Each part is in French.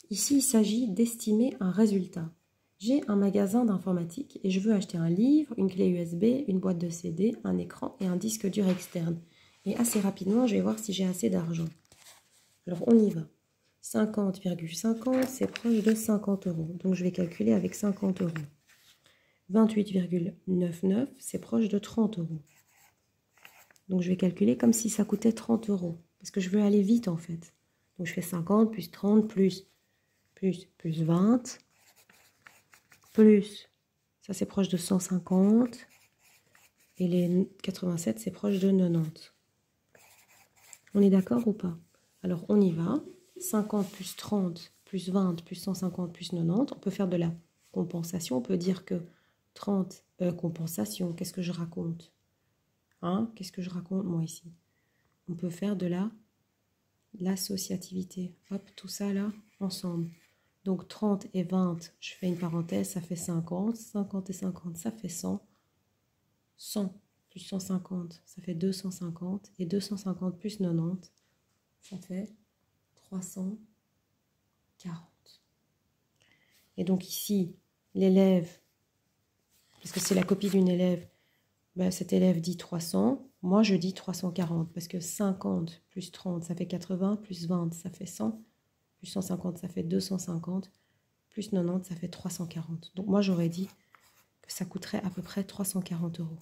Ici, il s'agit d'estimer un résultat. J'ai un magasin d'informatique et je veux acheter un livre, une clé USB, une boîte de CD, un écran et un disque dur externe. Et assez rapidement, je vais voir si j'ai assez d'argent. Alors, on y va. 50,50, c'est proche de 50 euros. Donc, je vais calculer avec 50 euros. 28,99, c'est proche de 30 euros. Donc, je vais calculer comme si ça coûtait 30 euros. Parce que je veux aller vite, en fait. Donc, je fais 50 plus 30 plus 20. Plus, ça c'est proche de 150. Et les 87, c'est proche de 90. On est d'accord ou pas? Alors, on y va. 50 plus 30 plus 20 plus 150 plus 90. On peut faire de la compensation. On peut dire que 30, compensation, qu'est-ce que je raconte? Hein? Qu'est-ce que je raconte, moi, ici? On peut faire de l'associativité. Hop, tout ça, là, ensemble. Donc, 30 et 20, je fais une parenthèse, ça fait 50. 50 et 50, ça fait 100. 100 plus 150, ça fait 250. Et 250 plus 90, ça fait 340. Et donc ici, l'élève, parce que c'est la copie d'une élève, ben cet élève dit 300. Moi, je dis 340, parce que 50 plus 30, ça fait 80, plus 20, ça fait 100, plus 150, ça fait 250, plus 90, ça fait 340. Donc moi, j'aurais dit que ça coûterait à peu près 340 euros.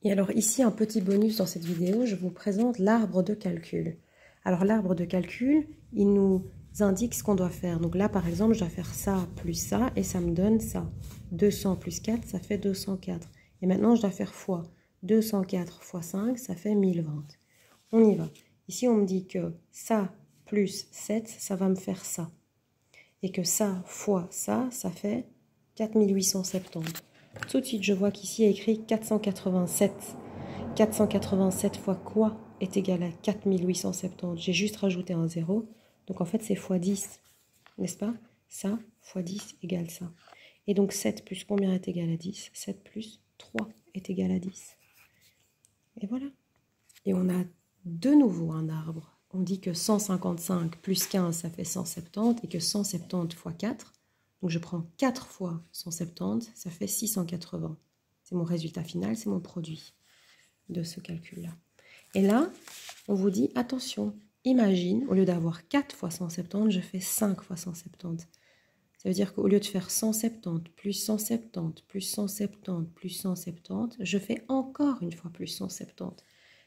Et alors ici, un petit bonus dans cette vidéo, je vous présente l'arbre de calcul. Alors l'arbre de calcul, il nous indique ce qu'on doit faire. Donc là, par exemple, je dois faire ça plus ça, et ça me donne ça. 200 plus 4, ça fait 204. Et maintenant, je dois faire fois. 204 fois 5, ça fait 1020. On y va. Ici, on me dit que ça plus 7, ça va me faire ça. Et que ça fois ça, ça fait 4870. Tout de suite, je vois qu'ici, il y a écrit 487. 487 fois quoi est égal à 4870? J'ai juste rajouté un 0. Donc, en fait, c'est fois 10. N'est-ce pas? Ça, fois 10 égale ça. Et donc, 7 plus combien est égal à 10? 7 plus 3 est égal à 10. Et voilà. Et on a de nouveau un arbre. On dit que 155 plus 15, ça fait 170. Et que 170 fois 4... Donc, je prends 4 fois 170, ça fait 680. C'est mon résultat final, c'est mon produit de ce calcul-là. Et là, on vous dit, attention, imagine, au lieu d'avoir 4 fois 170, je fais 5 fois 170. Ça veut dire qu'au lieu de faire 170, plus 170, plus 170, plus 170, je fais encore une fois plus 170.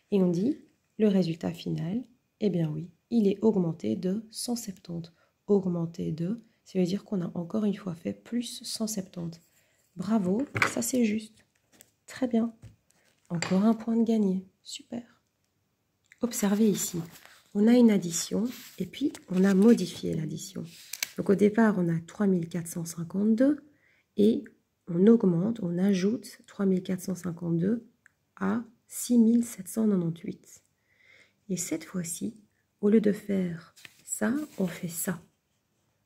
Et on dit, le résultat final, eh bien oui, il est augmenté de 170. Augmenté de... Ça veut dire qu'on a encore une fois fait plus 170. Bravo, ça c'est juste. Très bien. Encore un point de gagné. Super. Observez ici. On a une addition et puis on a modifié l'addition. Donc au départ, on a 3452 et on augmente, on ajoute 3452 à 6798. Et cette fois-ci, au lieu de faire ça, on fait ça.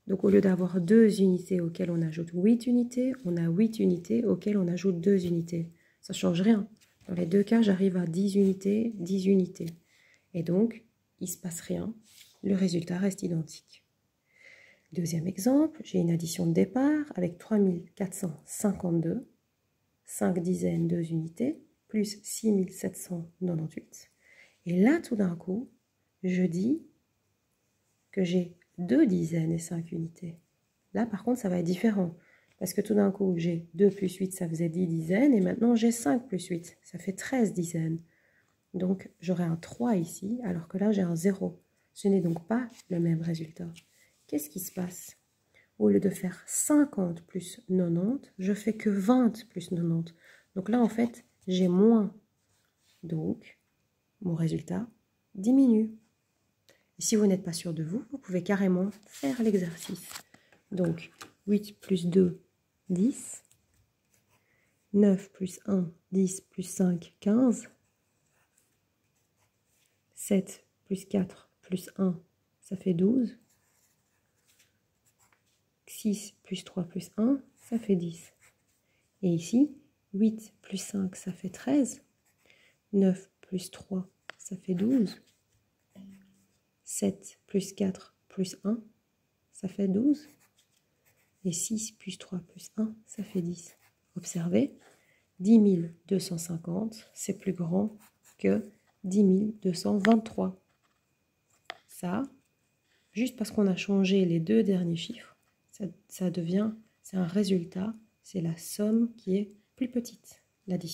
Donc, au lieu d'avoir 2 unités auxquelles on ajoute 8 unités, on a 8 unités auxquelles on ajoute 2 unités. Ça ne change rien. Dans les deux cas, j'arrive à 10 unités, 10 unités. Et donc, il ne se passe rien. Le résultat reste identique. Deuxième exemple, j'ai une addition de départ avec 3452, 5 dizaines, 2 unités, plus 6798. Et là, tout d'un coup, je dis que j'ai 2 dizaines et 5 unités. Là, par contre, ça va être différent. Parce que tout d'un coup, j'ai 2 plus 8, ça faisait 10 dizaines. Et maintenant, j'ai 5 plus 8, ça fait 13 dizaines. Donc, j'aurai un 3 ici, alors que là, j'ai un 0. Ce n'est donc pas le même résultat. Qu'est-ce qui se passe? Au lieu de faire 50 plus 90, je fais que 20 plus 90. Donc là, en fait, j'ai moins. Donc, mon résultat diminue. Et si vous n'êtes pas sûr de vous, vous pouvez carrément faire l'exercice. Donc, 8 plus 2, 10. 9 plus 1, 10 plus 5, 15. 7 plus 4 plus 1, ça fait 12. 6 plus 3 plus 1, ça fait 10. Et ici, 8 plus 5, ça fait 13. 9 plus 3, ça fait 12. 7 plus 4 plus 1, ça fait 12. Et 6 plus 3 plus 1, ça fait 10. Observez, 10 250, c'est plus grand que 10 223. Ça, juste parce qu'on a changé les deux derniers chiffres, ça devient, c'est un résultat, c'est la somme qui est plus petite. L'addition